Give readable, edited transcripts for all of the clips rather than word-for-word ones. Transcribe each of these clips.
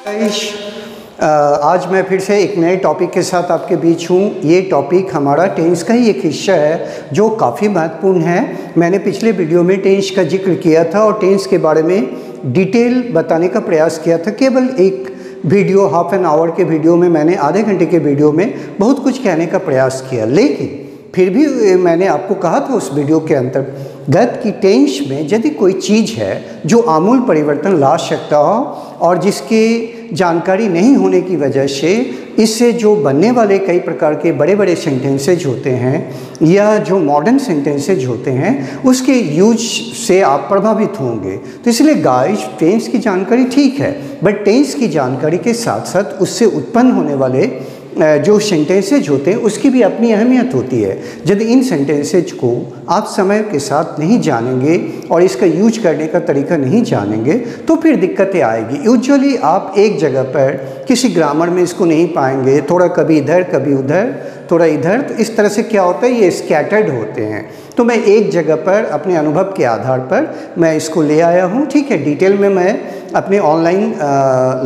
आज मैं फिर से एक नए टॉपिक के साथ आपके बीच हूँ। ये टॉपिक हमारा टेंस का ही एक हिस्सा है जो काफ़ी महत्वपूर्ण है। मैंने पिछले वीडियो में टेंस का जिक्र किया था और टेंस के बारे में डिटेल बताने का प्रयास किया था। केवल एक वीडियो हाफ एन आवर के वीडियो में मैंने आधे घंटे के वीडियो में बहुत कुछ कहने का प्रयास किया, लेकिन फिर भी मैंने आपको कहा था उस वीडियो के अंतर्गत कि टेंस में यदि कोई चीज़ है जो आमूल परिवर्तन ला सकता हो और जिसकी जानकारी नहीं होने की वजह से इससे जो बनने वाले कई प्रकार के बड़े बड़े सेंटेंसेज होते हैं या जो मॉडर्न सेंटेंसेज होते हैं उसके यूज से आप प्रभावित होंगे। तो इसलिए गाइस, टेंस की जानकारी ठीक है, बट टेंस की जानकारी के साथ साथ उससे उत्पन्न होने वाले जो सेंटेंसेज होते हैं उसकी भी अपनी अहमियत होती है। यदि इन सेंटेंसेज को आप समय के साथ नहीं जानेंगे और इसका यूज करने का तरीका नहीं जानेंगे तो फिर दिक्कतें आएगी। यूजुअली आप एक जगह पर किसी ग्रामर में इसको नहीं पाएंगे, थोड़ा कभी इधर कभी उधर थोड़ा इधर, तो इस तरह से क्या होता है, ये स्कैटर्ड होते हैं। तो मैं एक जगह पर अपने अनुभव के आधार पर मैं इसको ले आया हूँ। ठीक है, डिटेल में मैं अपने ऑनलाइन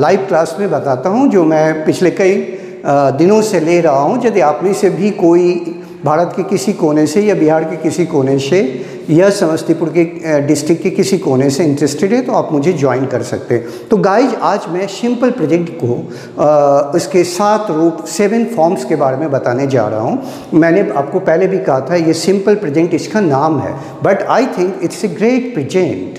लाइव क्लास में बताता हूँ जो मैं पिछले कई दिनों से ले रहा हूँ। यदि आप में से भी कोई भारत के किसी कोने से या बिहार के किसी कोने से या समस्तीपुर के डिस्ट्रिक्ट के किसी कोने से इंटरेस्टेड है तो आप मुझे ज्वाइन कर सकते हैं। तो गाइज, आज मैं सिंपल प्रेजेंट को इसके 7 रूप 7 फॉर्म्स के बारे में बताने जा रहा हूँ। मैंने आपको पहले भी कहा था ये सिंपल प्रेजेंट इसका नाम है, but I think it's a great present.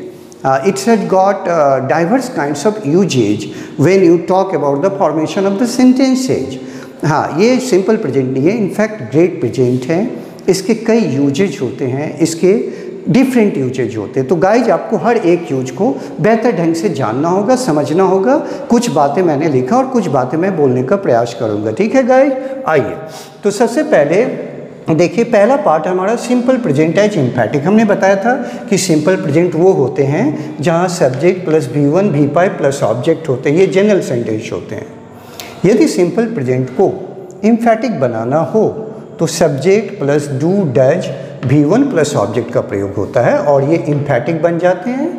It's got diverse kinds of usage when you talk about the formation of the sentences. हाँ, ये सिंपल प्रेजेंट नहीं है, इनफैक्ट ग्रेट प्रेजेंट है। इसके कई यूजेज होते हैं, इसके डिफरेंट यूजेज होते हैं। तो गाइज, आपको हर एक यूज को बेहतर ढंग से जानना होगा, समझना होगा। कुछ बातें मैंने लिखा और कुछ बातें मैं बोलने का प्रयास करूँगा। ठीक है गाइज, आइए तो सबसे पहले देखिए, पहला पार्ट हमारा सिंपल प्रेजेंट एज एम्फैटिक। हमने बताया था कि सिंपल प्रेजेंट वो होते हैं जहाँ subject plus V1 V5 plus object होते हैं, ये जनरल सेंटेंस होते हैं। यदि सिंपल प्रेजेंट को एम्फैटिक बनाना हो तो subject plus do does V1 plus object का प्रयोग होता है और ये एम्फैटिक बन जाते हैं,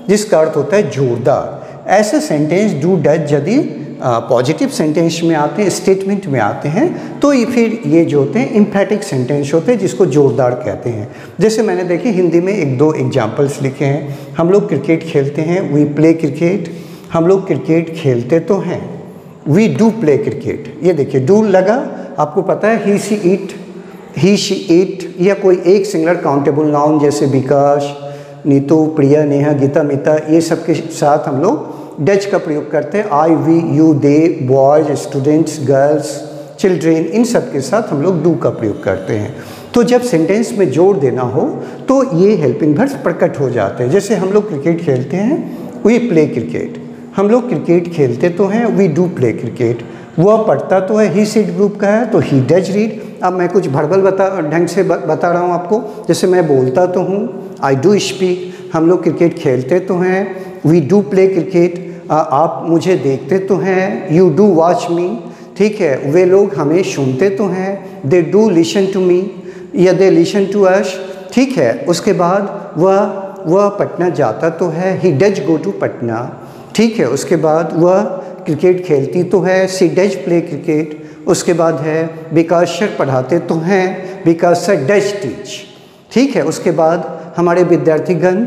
जिसका अर्थ होता है जोरदार। ऐसे सेंटेंस डू डज यदि पॉजिटिव सेंटेंस में आते हैं, स्टेटमेंट में आते हैं, तो ये फिर ये जो होते हैं एम्फैटिक सेंटेंस होते हैं, जिसको जोरदार कहते हैं। जैसे मैंने देखिए हिंदी में 1-2 एग्जांपल्स लिखे हैं। हम लोग क्रिकेट खेलते हैं, वी प्ले क्रिकेट। हम लोग क्रिकेट खेलते तो हैं, वी डू प्ले क्रिकेट। ये देखिए डू लगा, आपको पता है ही सी इट या कोई एक सिंगुलर काउंटेबल नाउन जैसे विकास, नीतू, प्रिया, नेहा, गीता, मिता, ये सब के साथ हम लोग डज का प्रयोग करते हैं। I, we, you, they, boys, students, girls, children, इन सब के साथ हम लोग डू का प्रयोग करते हैं। तो जब सेंटेंस में जोड़ देना हो तो ये हेल्पिंग वर्ब्स प्रकट हो जाते हैं। जैसे हम लोग क्रिकेट खेलते हैं, वी प्ले क्रिकेट। हम लोग क्रिकेट खेलते तो हैं, वी डू प्ले क्रिकेट। वह पढ़ता तो है, ही सीड ग्रुप का है तो ही डज रीड। अब मैं कुछ भर्बल ढंग से बता रहा हूँ आपको। जैसे मैं बोलता तो हूँ, आई डू स्पीक। हम लोग क्रिकेट खेलते तो हैं, वी डू प्ले क्रिकेट। आप मुझे देखते तो हैं, यू डू वॉच मी। ठीक है, वे लोग हमें सुनते तो हैं, they do listen to me या दे लिसन टू अस। ठीक है, उसके बाद वह पटना जाता तो है, he does go to Patna. ठीक है, उसके बाद वह क्रिकेट खेलती तो है, सी डज प्ले क्रिकेट। उसके बाद है बिकॉज सर पढ़ाते तो हैं, बिकॉज सर डज टीच। ठीक है, उसके बाद हमारे विद्यार्थीगण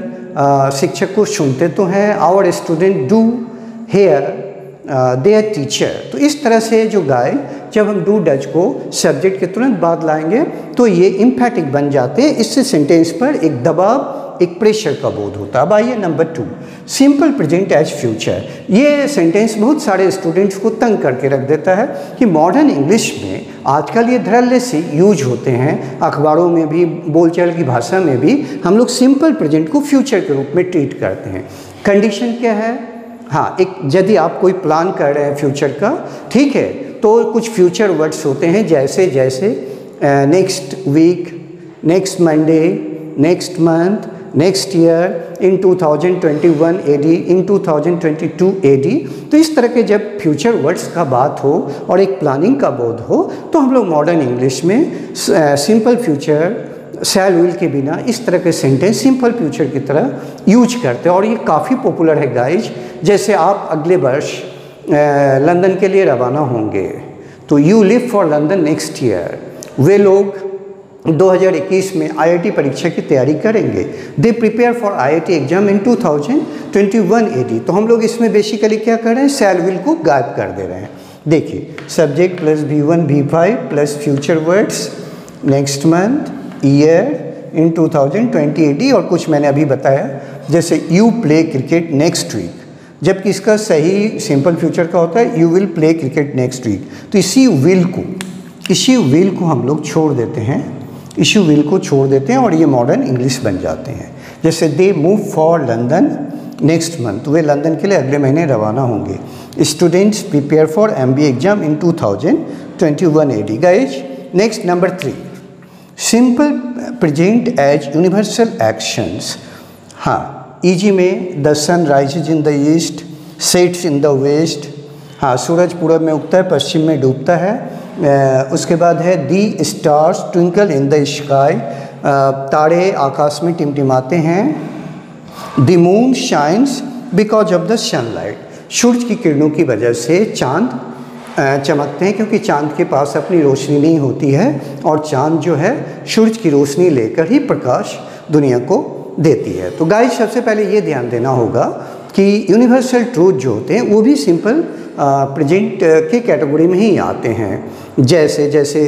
शिक्षक को सुनते तो हैं, our student do hear their teacher. तो इस तरह से जो गाय, जब हम डू डज को सब्जेक्ट के तुरंत बाद लाएंगे तो ये एम्फैटिक बन जाते हैं। इससे सेंटेंस पर एक दबाव, एक प्रेशर का बोध होता है। अब आइए number 2, simple present as future. ये सेंटेंस बहुत सारे स्टूडेंट्स को तंग करके रख देता है कि मॉडर्न इंग्लिश में आजकल ये धड़ल्ले से यूज होते हैं, अखबारों में भी, बोलचाल की भाषा में भी हम लोग सिंपल प्रेजेंट को फ्यूचर के रूप में ट्रीट करते हैं। कंडीशन क्या है? हाँ, एक यदि आप कोई प्लान कर रहे हैं फ्यूचर का, ठीक है, तो कुछ फ्यूचर वर्ड्स होते हैं जैसे next week, next Monday, next month, next year, in 2021 AD, in 2022 AD। तो इस तरह के जब फ्यूचर वर्ड्स का बात हो और एक प्लानिंग का बोध हो तो हम लोग मॉडर्न इंग्लिश में सिंपल फ्यूचर, शैल विल के बिना इस तरह के सेंटेंस सिंपल फ्यूचर की तरह यूज करते हैं और ये काफ़ी पॉपुलर है गाइज। जैसे आप अगले वर्ष लंदन के लिए रवाना होंगे। तो you leave for London next year, वे लोग 2021 में IIT परीक्षा की तैयारी करेंगे। They prepare for IIT exam in 2021 AD। तो हम लोग इसमें बेसिकली क्या कर रहे हैं, शैल विल को गायब कर दे रहे हैं। देखिए, subject plus V1 V5 plus future words next month year in 2020 AD, और कुछ मैंने अभी बताया जैसे you play cricket next week, जबकि इसका सही सिंपल फ्यूचर का होता है you will play cricket next week. तो इसी विल को हम लोग छोड़ देते हैं, इसी विल को छोड़ देते हैं और ये मॉडर्न इंग्लिश बन जाते हैं। जैसे they move for London next month, वे लंदन के लिए अगले महीने रवाना होंगे। Students prepare for MBA exam in 2021 AD। Guys next number 3, simple present as universal actions. हाँ, ईजी में the sun rises in the east sets in the west. हाँ, सूरज पूरब में उगता है, पश्चिम में डूबता है। उसके बाद है the stars twinkle in the sky, तारे आकाश में टिमटिमाते हैं। The moon shines because of the sunlight, सूरज की किरणों की वजह से चांद चमकते हैं, क्योंकि चांद के पास अपनी रोशनी नहीं होती है और चांद जो है सूरज की रोशनी लेकर ही प्रकाश दुनिया को देती है। तो गाइस, सबसे पहले ये ध्यान देना होगा कि यूनिवर्सल ट्रूथ जो होते हैं वो भी सिंपल प्रेजेंट के कैटेगरी में ही आते हैं। जैसे जैसे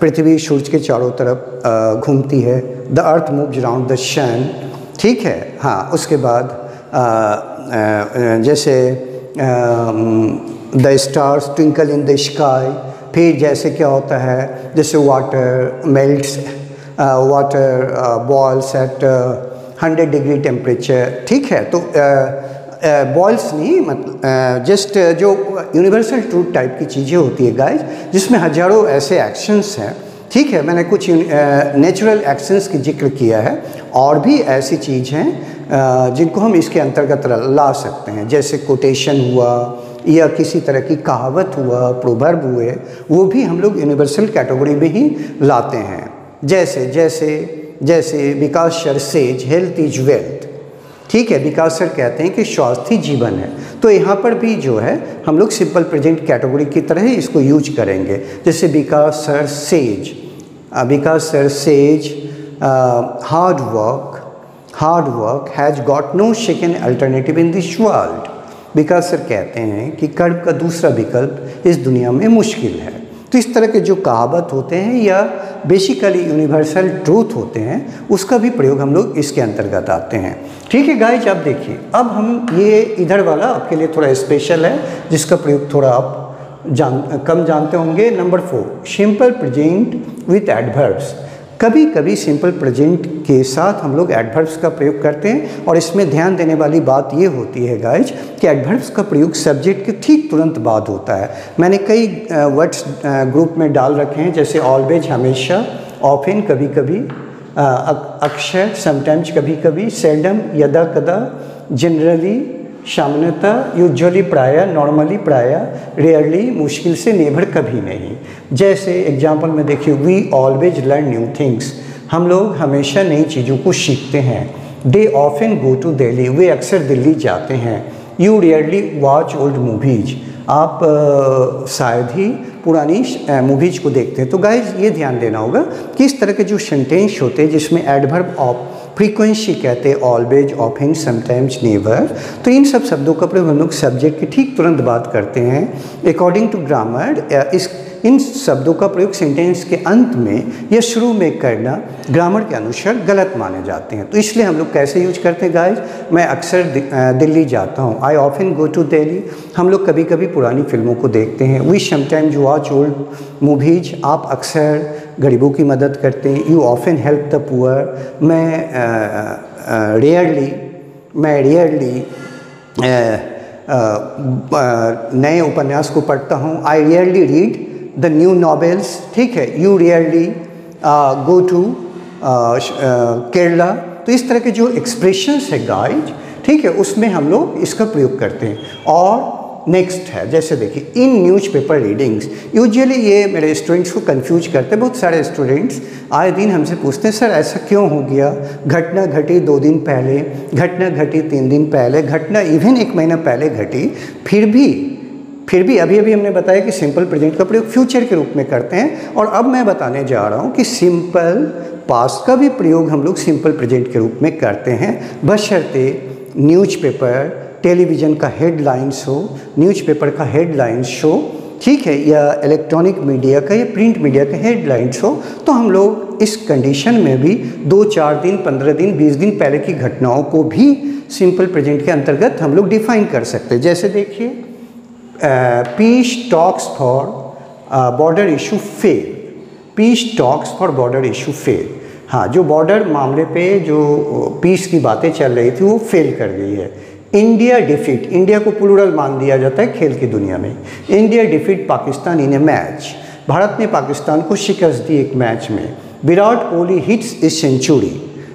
पृथ्वी सूरज के चारों तरफ घूमती है, the earth moves around the sun, ठीक है। हाँ, उसके बाद जैसे the stars twinkle in the sky, फिर जैसे क्या होता है, जैसे water melts, water boils at 100 degree temperature, ठीक है। तो बॉयल्स नहीं, मतलब जस्ट जो यूनिवर्सल ट्रूथ टाइप की चीज़ें होती है गाइस, जिसमें हजारों ऐसे एक्शंस हैं, ठीक है। मैंने कुछ नेचुरल एक्शंस की जिक्र किया है, और भी ऐसी चीज़ हैं जिनको हम इसके अंतर्गत ला सकते हैं, जैसे कोटेशन हुआ या किसी तरह की कहावत हुआ, प्रोवर्ब हुए, वो भी हम लोग यूनिवर्सल कैटेगरी में ही लाते हैं। जैसे जैसे जैसे Vikas sir says health is wealth, ठीक है। विकास सर कहते हैं कि स्वास्थ्य ही जीवन है, तो यहाँ पर भी जो है हम लोग सिंपल प्रेजेंट कैटेगरी की तरह ही इसको यूज करेंगे। जैसे Vikas sir says hard work has got no second alternative in this world. Vikas sir कहते हैं कि कर्म का दूसरा विकल्प इस दुनिया में मुश्किल है। तो इस तरह के जो कहावत होते हैं या बेसिकली यूनिवर्सल ट्रूथ होते हैं, उसका भी प्रयोग हम लोग इसके अंतर्गत आते हैं, ठीक है गाइज। अब देखिए, अब हम ये इधर वाला आपके लिए थोड़ा स्पेशल है, जिसका प्रयोग थोड़ा आप कम जानते होंगे। Number 4, simple present with adverbs. कभी कभी सिंपल प्रेजेंट के साथ हम लोग एडवर्ब्स का प्रयोग करते हैं, और इसमें ध्यान देने वाली बात ये होती है गाइज कि एडवर्ब्स का प्रयोग सब्जेक्ट के ठीक तुरंत बाद होता है। मैंने कई वर्ड्स ग्रुप में डाल रखे हैं, जैसे ऑलवेज हमेशा, ऑफन कभी कभी, अक्सर समटाइम्स कभी कभी, सेल्डम यदा कदा, जनरली सामान्यतः, यूजुअली प्रायः, नॉर्मली प्रायः, रेयरली मुश्किल से, नेवर कभी नहीं। जैसे एग्जाम्पल में देखिए, we always learn new things, हम लोग हमेशा नई चीज़ों को सीखते हैं। They often go to Delhi, वे अक्सर दिल्ली जाते हैं। You rarely watch old movies, आप शायद ही पुरानी मूवीज को देखते हैं। तो गाइज, ये ध्यान देना होगा कि इस तरह के जो सेंटेंस होते हैं जिसमें एडवर्ब ऑफ फ्रीक्वेंसी कहते हैं, ऑलवेज, ऑफन, समटाइम्स, नेवर, तो इन सब शब्दों का प्रयोग हम लोग सब्जेक्ट के ठीक तुरंत बात करते हैं। अकॉर्डिंग टू ग्रामर, इन शब्दों का प्रयोग सेंटेंस के अंत में या शुरू में करना ग्रामर के अनुसार गलत माने जाते हैं। तो इसलिए हम लोग कैसे यूज करते हैं गाइज, मैं अक्सर दिल्ली जाता हूँ, I often go to Delhi. हम लोग कभी कभी पुरानी फिल्मों को देखते हैं। We sometimes watch old movies, आप अक्सर गरीबों की मदद करते हैं। You often help the poor, मैं रेयरली नए उपन्यास को पढ़ता हूँ। I rarely read the new novels, ठीक है। You rarely go to Kerala. तो इस तरह के जो एक्सप्रेशंस है गाइज, ठीक है, उसमें हम लोग इसका प्रयोग करते हैं। और नेक्स्ट है, जैसे देखिए इन न्यूज़पेपर रीडिंग्स, यूजुअली ये मेरे स्टूडेंट्स को कंफ्यूज करते हैं। बहुत सारे स्टूडेंट्स आए दिन हमसे पूछते हैं सर ऐसा क्यों हो गया, घटना घटी 2 दिन पहले, घटना घटी 3 दिन पहले, घटना इवन 1 महीना पहले घटी, फिर भी अभी हमने बताया कि सिंपल प्रेजेंट का प्रयोग फ्यूचर के रूप में करते हैं। और अब मैं बताने जा रहा हूँ कि सिंपल पास्ट का भी प्रयोग हम लोग सिंपल प्रेजेंट के रूप में करते हैं, बशर्ते न्यूज़पेपर टेलीविज़न का हेडलाइंस हो, न्यूज़पेपर का हेडलाइंस हो, ठीक है, या इलेक्ट्रॉनिक मीडिया का या प्रिंट मीडिया का हेडलाइंस हो, तो हम लोग इस कंडीशन में भी 2-4 दिन, 15 दिन, 20 दिन पहले की घटनाओं को भी सिंपल प्रेजेंट के अंतर्गत हम लोग डिफाइन कर सकते हैं। जैसे देखिए peace talks for border issue fail, peace talks for border issue fail. हाँ, जो बॉर्डर मामले पे जो पीस की बातें चल रही थी वो फेल कर गई है। इंडिया डिफीट, इंडिया को प्लूरल मान दिया जाता है खेल की दुनिया में। इंडिया डिफीट पाकिस्तान इन ए मैच, भारत ने पाकिस्तान को शिकस्त दी एक मैच में। विराट कोहली हिट्स इस सेंचुरी,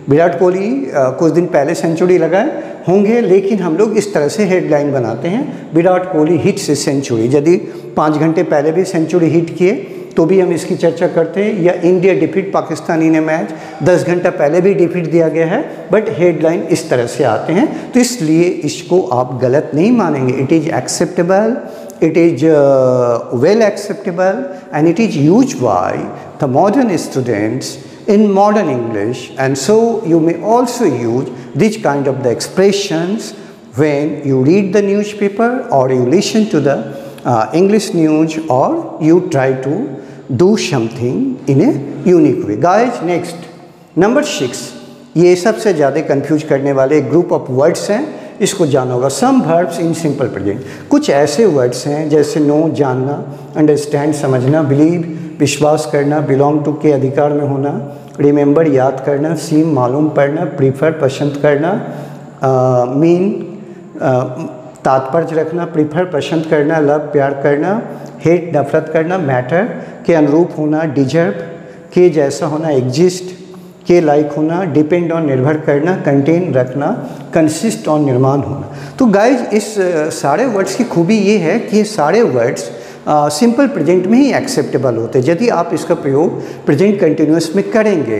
विराट कोहली कुछ दिन पहले सेंचुरी लगाए होंगे, लेकिन हम लोग इस तरह से हेडलाइन बनाते हैं, विराट कोहली हिट्स इस सेंचुरी। यदि 5 घंटे पहले भी सेंचुरी हिट किए तो भी हम इसकी चर्चा करते हैं। या इंडिया डिफीट पाकिस्तान इन ए मैच, 10 घंटा पहले भी डिफीट दिया गया है, बट हेडलाइन इस तरह से आते हैं, तो इसलिए इसको आप गलत नहीं मानेंगे। It is acceptable, it is well acceptable, and it is used by the modern students in modern English, and so you may also use this kind of the expressions when you read the newspaper or you listen to the English news or you try to do something in a unique way. Guys, next number 6, ये सबसे ज़्यादा confuse करने वाले एक group of words हैं, इसको जाना होगा। Some verbs in simple present, कुछ ऐसे वर्ड्स हैं जैसे नो जानना, अंडरस्टैंड समझना, बिलीव विश्वास करना, बिलोंग टू के अधिकार में होना, रिमेंबर याद करना, सीम मालूम पड़ना, प्रीफर पसंद करना, मीन तात्पर्य रखना, प्रीफर पसंद करना, लव प्यार करना, हेट नफरत करना, मैटर के अनुरूप होना, डिजर्व के जैसा होना, एग्जिस्ट के लाइक होना, डिपेंड ऑन निर्भर करना, कंटेन रखना, कंसिस्ट ऑन निर्माण होना। तो गाइज इस सारे वर्ड्स की खूबी ये है कि ये सारे वर्ड्स सिंपल प्रेजेंट में ही एक्सेप्टेबल होते हैं। यदि आप इसका प्रयोग प्रेजेंट कंटिन्यूअस में करेंगे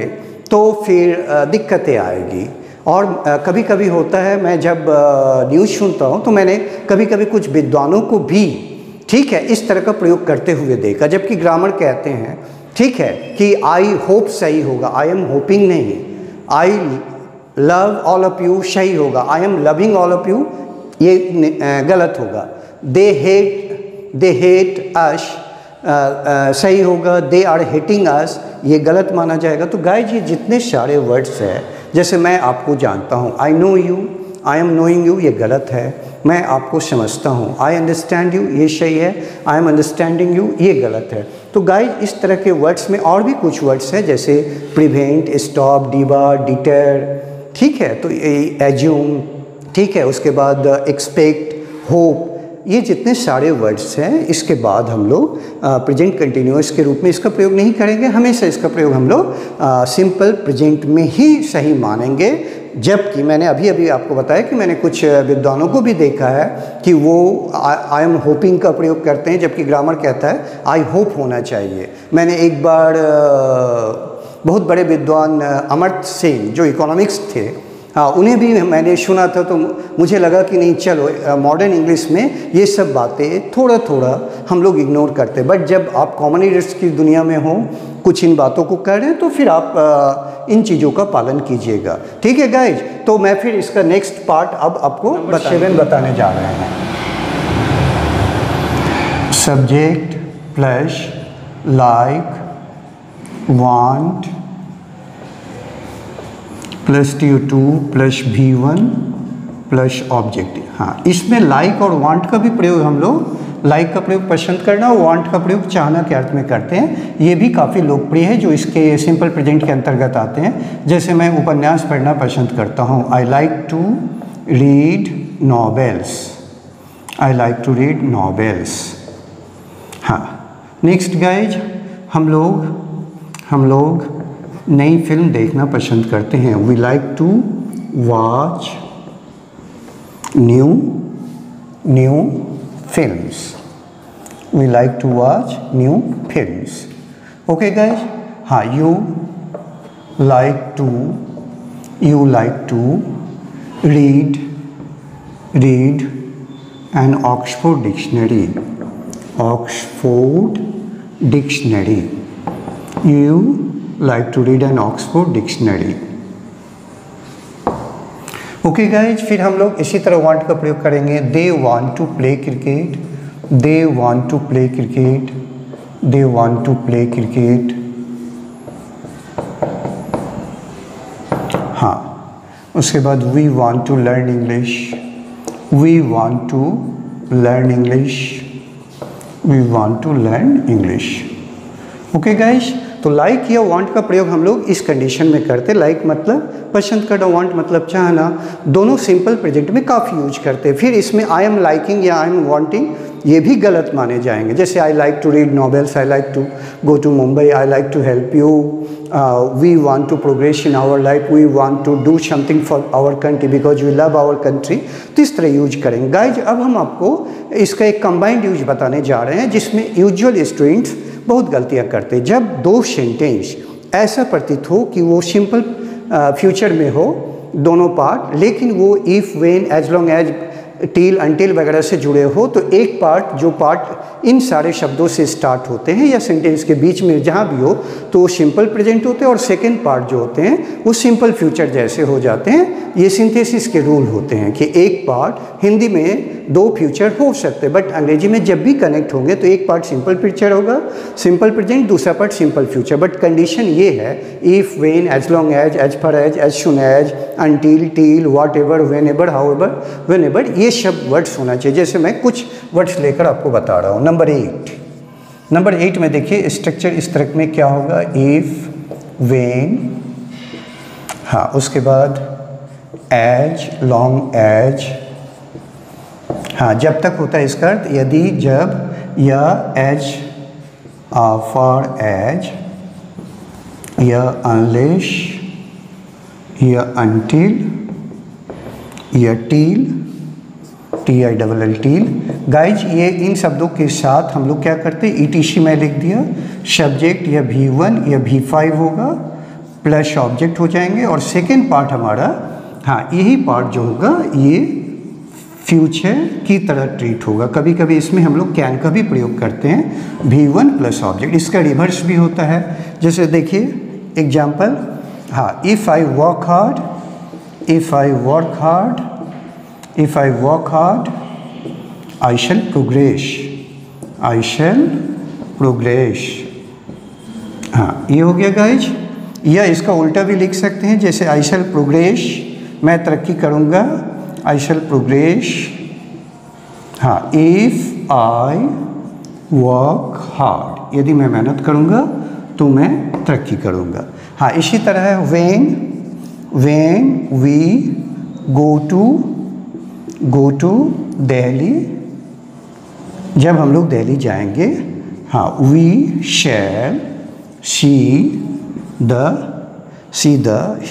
तो फिर दिक्कतें आएगी। और कभी कभी होता है, मैं जब न्यूज़ सुनता हूँ तो मैंने कभी कभी कुछ विद्वानों को भी, ठीक है, इस तरह का प्रयोग करते हुए देखा, जबकि ग्रामर कहते हैं, ठीक है, कि आई होप सही होगा, आई एम होपिंग नहीं, I love all of you सही होगा, I am loving all of you ये गलत होगा, दे हेट अस सही होगा, दे आर हेटिंग अस ये गलत माना जाएगा। तो गाइज ये जितने सारे वर्ड्स हैं, जैसे मैं आपको जानता हूँ, I know you, I am knowing you ये गलत है, मैं आपको समझता हूँ, आई अंडरस्टैंड यू ये सही है, आई एम अंडरस्टैंडिंग यू ये गलत है। तो गाइज इस तरह के वर्ड्स में और भी कुछ वर्ड्स हैं जैसे प्रिवेंट, स्टॉप, डिबार, डिटर, ठीक है, तो एज्यूम, ठीक है, उसके बाद एक्सपेक्ट, होप, ये जितने सारे वर्ड्स हैं इसके बाद हम लोग प्रेजेंट कंटिन्यूअस के रूप में इसका प्रयोग नहीं करेंगे। हमेशा इसका प्रयोग हम लोग सिंपल प्रेजेंट में ही सही मानेंगे। जबकि मैंने अभी आपको बताया कि मैंने कुछ विद्वानों को भी देखा है कि वो आई एम होपिंग का प्रयोग करते हैं, जबकि ग्रामर कहता है आई होप होना चाहिए। मैंने एक बार बहुत बड़े विद्वान अमर्त्य सेन जो इकोनॉमिक्स थे, हाँ, उन्हें भी मैंने सुना था, तो मुझे लगा कि नहीं, चलो मॉडर्न इंग्लिश में ये सब बातें थोड़ा थोड़ा हम लोग इग्नोर करते हैं, बट जब आप कॉमन रीडर्स की दुनिया में हो, कुछ इन बातों को कर रहे हैं, तो फिर आप इन चीज़ों का पालन कीजिएगा। ठीक है गाइज, तो मैं फिर इसका नेक्स्ट पार्ट अब आपको 7 बताने जा रहे हैं। Subject plus like, want plus TO2 plus V1 plus objective. हाँ, इसमें लाइक और वांट का भी प्रयोग हम लोग, लाइक का प्रयोग पसंद करना और वांट का प्रयोग चाहना के अर्थ में करते हैं। ये भी काफ़ी लोकप्रिय है जो इसके सिंपल प्रेजेंट के अंतर्गत आते हैं। जैसे मैं उपन्यास पढ़ना पसंद करता हूँ, I like to read novels, I like to read novels. हाँ, नेक्स्ट गाइज, हम लोग नई फिल्म देखना पसंद करते हैं, we like to watch new films. We like to watch new films. Okay guys? हाँ, you like to read an Oxford Dictionary. Oxford Dictionary. You like to read an Oxford Dictionary. Okay guys, फिर हम लोग इसी तरह want का प्रयोग करेंगे. They want to play cricket. They want to play cricket. They want to play cricket. हाँ, उसके बाद we want to learn English. We want to learn English. We want to learn English. Okay guys, तो like या want का प्रयोग हम लोग इस कंडीशन में करते. लाइक मतलब पसंद करना, वांट मतलब चाहना. दोनों सिंपल प्रेजेंट में काफ़ी यूज करते. फिर इसमें आई एम लाइकिंग या आई एम वांटिंग ये भी गलत माने जाएंगे. जैसे I like to read novels, I like to go to Mumbai, I like to help you, we want to progress in our life, we want to do something for our country because we love our country. तो इस तरह use करेंगे. Guys, अब हम आपको इसका एक combined use बताने जा रहे हैं जिसमें यूजुअल स्टूडेंट्स बहुत गलतियां करते हैं. जब दो सेंटेंस ऐसा प्रतीत हो कि वो सिंपल फ्यूचर में हो दोनों पार्ट, लेकिन वो if, when, as long as, till, until वगैरह से जुड़े हो, तो एक पार्ट जो पार्ट इन सारे शब्दों से स्टार्ट होते हैं या सेंटेंस के बीच में जहाँ भी हो तो वो सिंपल प्रेजेंट होते हैं, और सेकंड पार्ट जो होते हैं वो सिंपल फ्यूचर जैसे हो जाते हैं. ये सिंथेसिस के रूल होते हैं कि एक पार्ट हिंदी में दो फ्यूचर हो सकते हैं, बट अंग्रेजी में जब भी कनेक्ट होंगे तो एक पार्ट सिंपल फ्यूचर होगा, सिंपल प्रेजेंट, दूसरा part simple future. But condition ये है if, when, as long as for as soon as, until, till, whatever, whenever, however, whenever, ये शब्द वर्ड्स होना चाहिए. जैसे मैं कुछ वर्ड्स लेकर आपको बता रहा हूँ. नंबर 8 में देखिए स्ट्रक्चर इस तरह में क्या होगा. इफ, वेन, हाँ, उसके बाद एज, लॉन्ग एज, हाँ, जब तक होता है इसका अर्थ यदि, जब, या एज फॉर एज, या अनलेस, या अनटिल, या टील, TILL टील. गाइज, ये इन शब्दों के साथ हम लोग क्या करते हैं, ETC में लिख दिया, सब्जेक्ट या V1 या V5 होगा, प्लस ऑब्जेक्ट हो जाएंगे, और सेकेंड पार्ट हमारा, हाँ, यही पार्ट जो होगा ये फ्यूचर की तरह ट्रीट होगा. कभी कभी इसमें हम लोग कैन का भी प्रयोग करते हैं, V1 प्लस ऑब्जेक्ट. इसका रिवर्स भी होता है. जैसे देखिए एग्जाम्पल, हाँ, if I work hard, if I work hard, if I work hard, I shall progress. I shall progress. हाँ, ये हो गया गाइज. या इसका उल्टा भी लिख सकते हैं, जैसे I shall progress, मैं तरक्की करूँगा, I shall progress. हाँ, if I work hard, यदि मैं मेहनत करूँगा तो मैं तरक्की करूँगा. हाँ, इसी तरह है when we go to Delhi, जब हम लोग दिल्ली जाएंगे. हाँ, we shall see the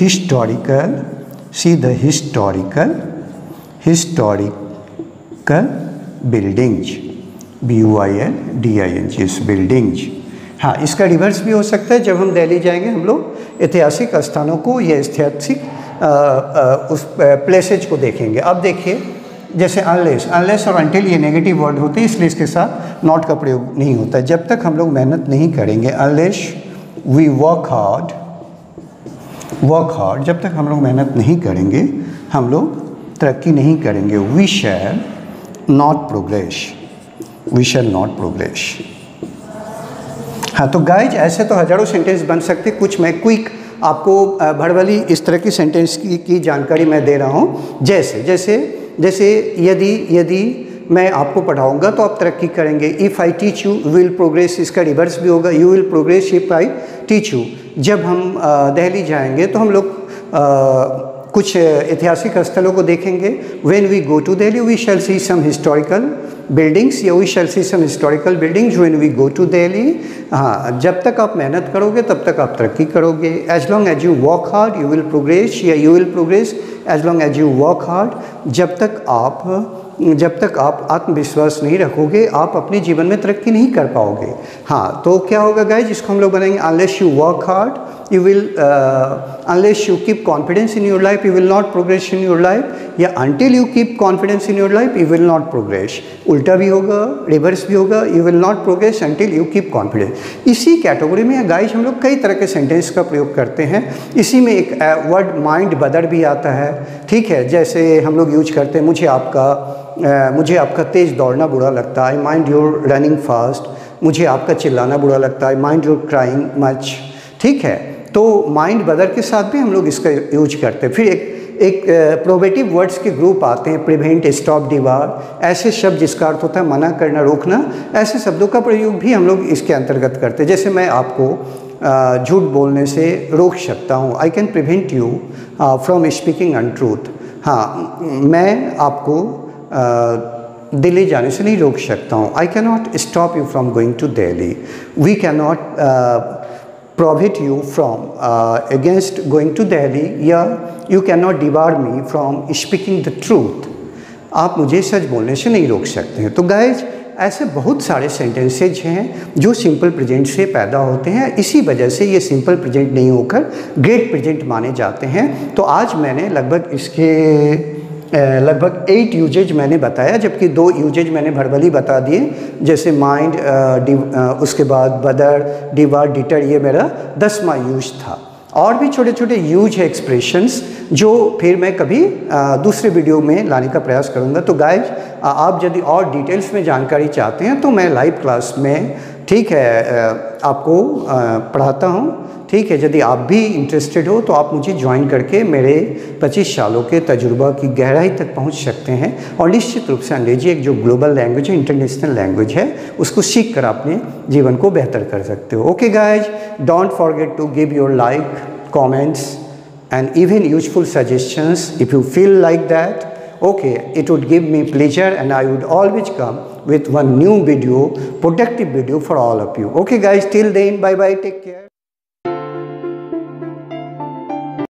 historical buildings, BUILDINGs, buildings. हाँ, इसका रिवर्स भी हो सकता है. जब हम दिल्ली जाएंगे हम लोग ऐतिहासिक स्थानों को या ऐतिहासिक उस प्लेसेज को देखेंगे. अब देखिए, जैसे अनलेस और अनटिल ये नेगेटिव वर्ड होते हैं, इसलिए इसके साथ नॉट का प्रयोग नहीं होता है. जब तक हम लोग मेहनत नहीं करेंगे, अनलेस वी वर्क हार्ड, जब तक हम लोग मेहनत नहीं करेंगे हम लोग तरक्की नहीं करेंगे. We shall not progress. हाँ, तो गाइज, ऐसे तो हजारों सेंटेंस बन सकते. कुछ मैं क्विक आपको भड़बली इस तरह की सेंटेंस की जानकारी मैं दे रहा हूँ. जैसे यदि मैं आपको पढ़ाऊँगा तो आप तरक्की करेंगे. If I teach you will progress, इसका रिवर्स भी होगा, you will progress if I teach you. जब हम दिल्ली जाएंगे तो हम लोग कुछ ऐतिहासिक स्थलों को देखेंगे. When we go to Delhi we shall see some historical buildings, या we shall see some historical buildings when we go to Delhi. हाँ, जब तक आप मेहनत करोगे तब तक आप तरक्की करोगे. As long as you work hard you will progress, या you will progress as long as you work hard. जब तक आप जब तक आप आत्मविश्वास नहीं रखोगे आप अपने जीवन में तरक्की नहीं कर पाओगे। हाँ, तो क्या होगा गाइस, जिसको हम लोग बनाएंगे unless you work hard you will unless you keep confidence in your life you will not progress in your life, या until you keep confidence in your life you will not progress। उल्टा भी होगा, reverse भी होगा, you will not progress until you keep confidence। इसी category में guys हम लोग कई तरह के सेंटेंस का प्रयोग करते हैं। इसी में एक वर्ड माइंड बदर भी आता है, ठीक है। जैसे हम लोग यूज करते हैं मुझे आपका तेज़ दौड़ना बुरा लगता है, आई माइंड योर रनिंग फास्ट। मुझे आपका चिल्लाना बुरा लगता है, आई माइंड योर क्राइंग मच, ठीक है। तो माइंड बदर के साथ भी हम लोग इसका यूज करते हैं। फिर एक प्रोबेटिव वर्ड्स के ग्रुप आते हैं, प्रिवेंट, स्टॉप, डिबार, ऐसे शब्द जिसका अर्थ होता है मना करना, रोकना। ऐसे शब्दों का प्रयोग भी हम लोग इसके अंतर्गत करते हैं। जैसे मैं आपको झूठ बोलने से रोक सकता हूँ, I can prevent you from speaking untruth. हाँ, मैं आपको दिल्ली जाने से नहीं रोक सकता हूँ, I can not stop you from going to Delhi. We can not prohibit you from against going to Delhi, या you cannot debar me from speaking the truth। आप मुझे सच बोलने से नहीं रोक सकते हैं। तो गाइज ऐसे बहुत सारे सेंटेंसेज हैं जो सिंपल प्रेजेंट से पैदा होते हैं, इसी वजह से ये सिंपल प्रेजेंट नहीं होकर ग्रेट प्रेजेंट माने जाते हैं। तो आज मैंने लगभग 8 यूजेज मैंने बताया, जबकि 2 यूजेज मैंने वर्बली बता दिए, जैसे माइंड, उसके बाद बदर, डिवार, डिटर, ये मेरा 10वां यूज था। और भी छोटे छोटे यूज है, एक्सप्रेशंस, जो फिर मैं कभी दूसरे वीडियो में लाने का प्रयास करूंगा। तो गाइज आप यदि और डिटेल्स में जानकारी चाहते हैं तो मैं लाइव क्लास में, ठीक है, आपको पढ़ाता हूँ, ठीक है। यदि आप भी इंटरेस्टेड हो तो आप मुझे ज्वाइन करके मेरे 25 सालों के तजुर्बा की गहराई तक पहुंच सकते हैं। और निश्चित रूप से अंग्रेजी एक जो ग्लोबल लैंग्वेज है, इंटरनेशनल लैंग्वेज है, उसको सीख कर अपने जीवन को बेहतर कर सकते हो। Okay guys, don't forget to give your like, comments and even useful suggestions if you feel like that. Okay, it would give me pleasure and I would always come with one new video, productive video for all of you. Okay guys, till then, bye bye, take care.